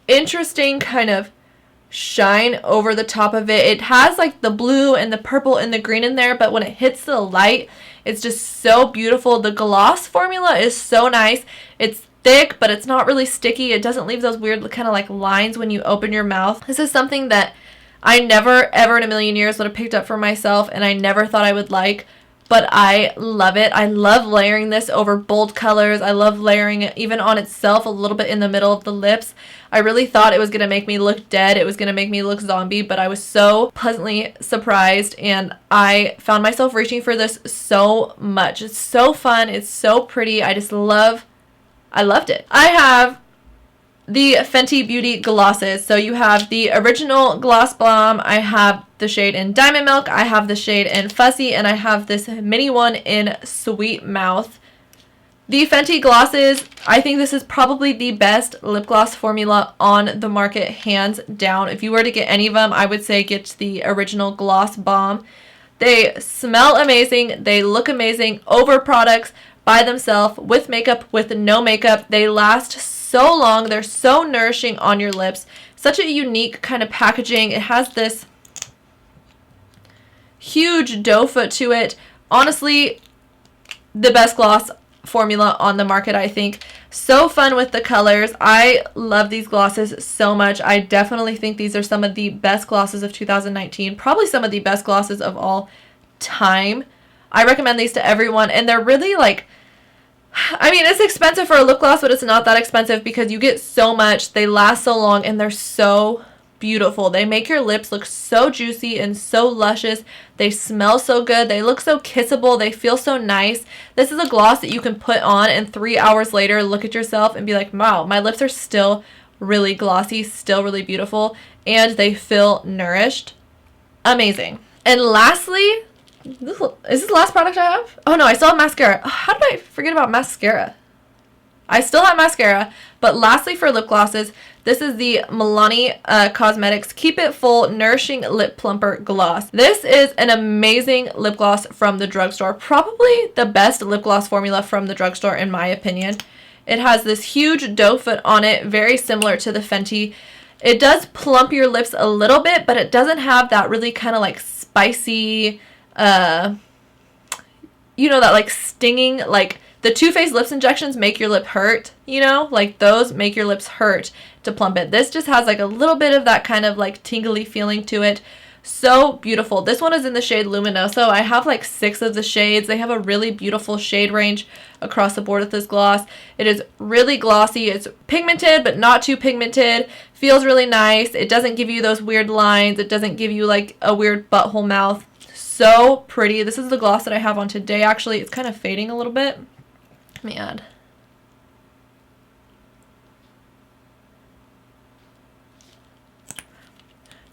A: interesting kind of shine over the top of it. It has like the blue and the purple and the green in there, but when it hits the light, it's just so beautiful. The gloss formula is so nice. It's thick, but it's not really sticky. It doesn't leave those weird kind of like lines when you open your mouth. This is something that I never ever in a million years would have picked up for myself, and I never thought I would like, but I love it. I love layering this over bold colors. I love layering it even on itself a little bit in the middle of the lips. I really thought it was going to make me look dead. It was going to make me look zombie, but I was so pleasantly surprised, and I found myself reaching for this so much. It's so fun. It's so pretty. I loved it. I have the Fenty Beauty glosses. So you have the original gloss bomb. I have the shade in Diamond Milk. I have the shade in Fussy, and I have this mini one in Sweet Mouth. The Fenty glosses, I think this is probably the best lip gloss formula on the market, hands down. If you were to get any of them, I would say get the original gloss bomb. They smell amazing. They look amazing over products by themselves, with makeup, with no makeup. They last so long. They're so nourishing on your lips. Such a unique kind of packaging. It has this huge doe foot to it. Honestly, the best gloss formula on the market, I think. So fun with the colors. I love these glosses so much. I definitely think these are some of the best glosses of 2019. Probably some of the best glosses of all time. I recommend these to everyone, and they're really like, I mean, it's expensive for a lip gloss, but it's not that expensive because you get so much. They last so long, and they're so beautiful. They make your lips look so juicy and so luscious. They smell so good. They look so kissable. They feel so nice. This is a gloss that you can put on and 3 hours later look at yourself and be like, wow, my lips are still really glossy, still really beautiful, and they feel nourished. Amazing. And lastly, is this the last product I have? Oh no, I still have mascara. Oh, how did I forget about mascara? I still have mascara, but lastly for lip glosses, this is the Milani Causemetics Keep It Full Nourishing Lip Plumper Gloss. This is an amazing lip gloss from the drugstore. Probably the best lip gloss formula from the drugstore in my opinion. It has this huge doe foot on it, very similar to the Fenty. It does plump your lips a little bit, but it doesn't have that really kind of like spicy, you know, that like stinging, like the Too Faced lips injections make your lip hurt, you know, like those make your lips hurt to plump it. This just has like a little bit of that kind of like tingly feeling to it, So beautiful. This one is in the shade Luminoso. I have like 6 of the shades. They have a really beautiful shade range across the board with this gloss. It is really glossy. It's pigmented, but not too pigmented. Feels really nice. It doesn't give you those weird lines. It doesn't give you like a weird butthole mouth. So pretty. This is the gloss that I have on today. Actually, it's kind of fading a little bit. Let me add.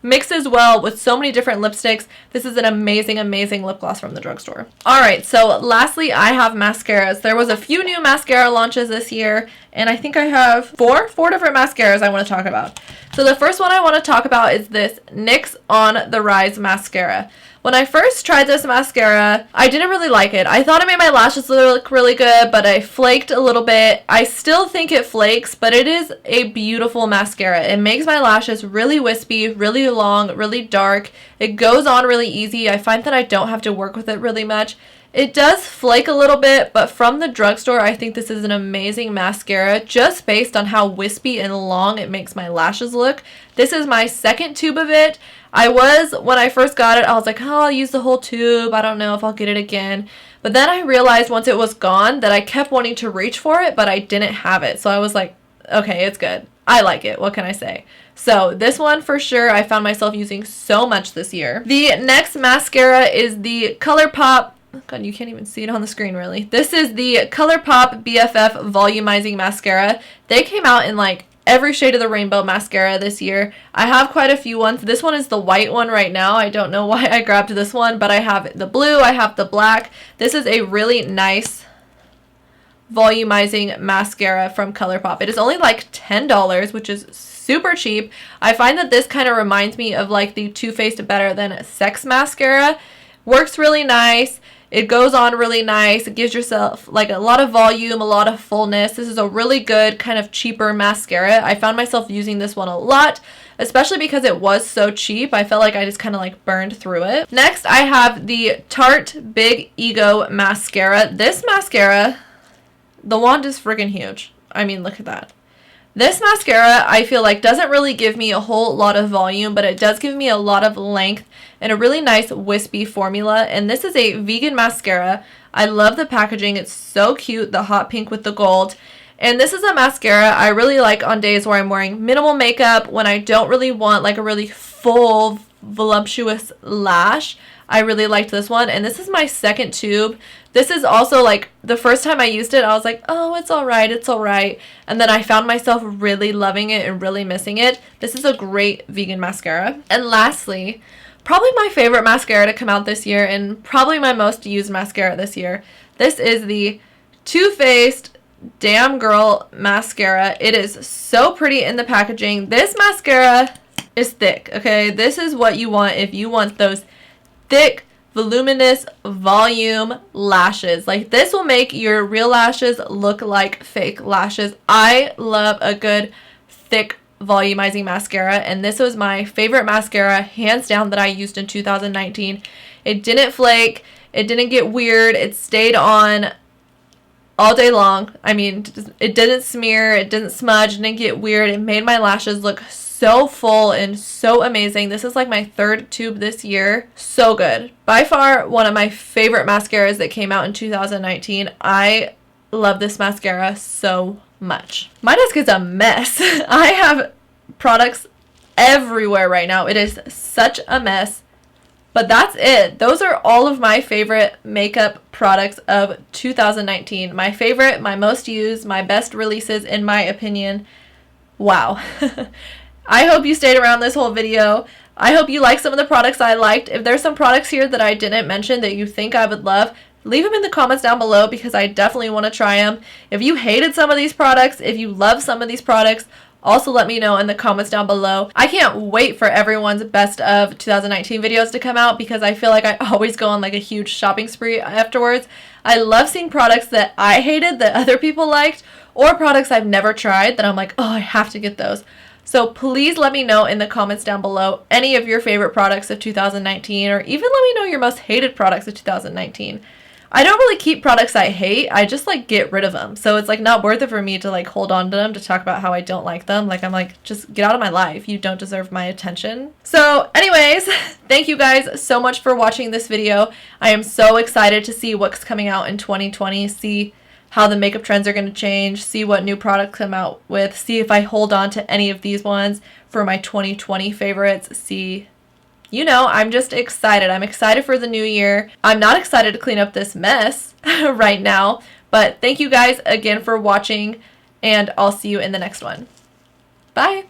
A: Mixes well with so many different lipsticks. This is an amazing, amazing lip gloss from the drugstore. Alright, so lastly, I have mascaras. There was a few new mascara launches this year, and I think I have four different mascaras I want to talk about. So the first one I want to talk about is this NYX On The Rise mascara. When I first tried this mascara, I didn't really like it. I thought it made my lashes look really good, but I flaked a little bit. I still think it flakes, but it is a beautiful mascara. It makes my lashes really wispy, really long, really dark. It goes on really easy. I find that I don't have to work with it really much. It does flake a little bit, but from the drugstore, I think this is an amazing mascara just based on how wispy and long it makes my lashes look. This is my second tube of it. When I first got it, I was like, oh, I'll use the whole tube. I don't know if I'll get it again. But then I realized once it was gone that I kept wanting to reach for it, but I didn't have it. So I was like, okay, it's good. I like it. What can I say? So this one for sure I found myself using so much this year. The next mascara is the ColourPop. God, you can't even see it on the screen really. This is the ColourPop BFF Volumizing Mascara. They came out in like every shade of the rainbow mascara this year. I have quite a few ones. This one is the white one right now. I don't know why I grabbed this one, but I have the blue, I have the black. This is a really nice volumizing mascara from ColourPop. It is only like $10, which is super cheap. I find that this kind of reminds me of like the Too Faced Better Than Sex mascara. Works really nice. It goes on really nice. It gives yourself like a lot of volume, a lot of fullness. This is a really good kind of cheaper mascara. I found myself using this one a lot, especially because it was so cheap. I felt like I just kind of like burned through it. Next, I have the Tarte Big Ego Mascara. This mascara, the wand is freaking huge. I mean, look at that. This mascara, I feel like, doesn't really give me a whole lot of volume, but it does give me a lot of length and a really nice wispy formula. And this is a vegan mascara. I love the packaging. It's so cute, the hot pink with the gold. And this is a mascara I really like on days where I'm wearing minimal makeup, when I don't really want like a really full, voluptuous lash. I really liked this one, and this is my second tube. This is also like the first time I used it, I was like, oh, it's alright, it's alright. And then I found myself really loving it and really missing it. This is a great vegan mascara. And lastly, probably my favorite mascara to come out this year, and probably my most used mascara this year. This is the Too Faced Damn Girl Mascara. It is so pretty in the packaging. This mascara is thick, okay? This is what you want if you want those thick, voluminous volume lashes. Like, this will make your real lashes look like fake lashes. I love a good thick volumizing mascara, and this was my favorite mascara hands down that I used in 2019. It didn't flake, it didn't get weird, it stayed on all day long. I mean, it didn't smear, it didn't smudge, it didn't get weird. It made my lashes look so full and so amazing. This is like my third tube this year. So good. By far one of my favorite mascaras that came out in 2019. I love this mascara so much. My desk is a mess. I have products everywhere right now. It is such a mess. But that's it. Those are all of my favorite makeup products of 2019. My favorite, my most used, my best releases in my opinion. Wow. I hope you stayed around this whole video. I hope you like some of the products I liked. If there's some products here that I didn't mention that you think I would love, leave them in the comments down below because I definitely want to try them. If you hated some of these products, if you love some of these products, also let me know in the comments down below. I can't wait for everyone's best of 2019 videos to come out because I feel like I always go on like a huge shopping spree afterwards. I love seeing products that I hated that other people liked, or products I've never tried that I'm like, oh, I have to get those. So please let me know in the comments down below any of your favorite products of 2019, or even let me know your most hated products of 2019. I don't really keep products I hate. I just like get rid of them. So it's like not worth it for me to like hold on to them to talk about how I don't like them. Like I'm like, just get out of my life. You don't deserve my attention. So anyways, thank you guys so much for watching this video. I am so excited to see what's coming out in 2020, see how the makeup trends are going to change, see what new products come out with, see if I hold on to any of these ones for my 2020 favorites, see... You know, I'm just excited. I'm excited for the new year. I'm not excited to clean up this mess right now, but thank you guys again for watching, and I'll see you in the next one. Bye!